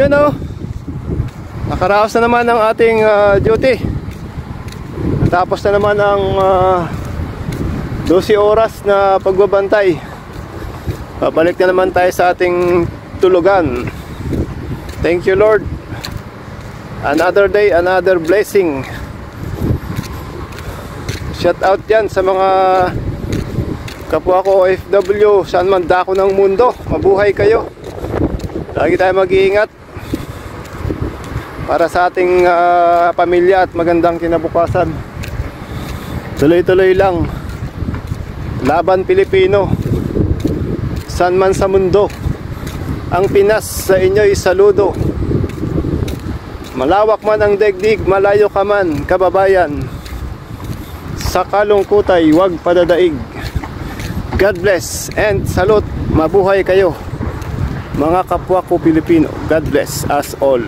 Yun o, nakaraos na naman ang ating duty. Tapos na naman ang 12 oras na pagbabantay. Babalik na naman tayo sa ating tulugan. Thank you Lord. Another day, another blessing. Shout out yan sa mga kapwa ko OFW saan man dako ng mundo. Mabuhay kayo. Lagi tayo mag-iingat para sa ating pamilya at magandang kinabukasan. Tuloy-tuloy lang. Laban Pilipino. Saan man sa mundo. Ang Pinas sa inyo'y saludo. Malawak man ang daigdig, malayo ka man, kababayan. Sa kalungkutay, huwag padadaig. God bless and salute. Mabuhay kayo, mga kapwa ko Pilipino. God bless us all.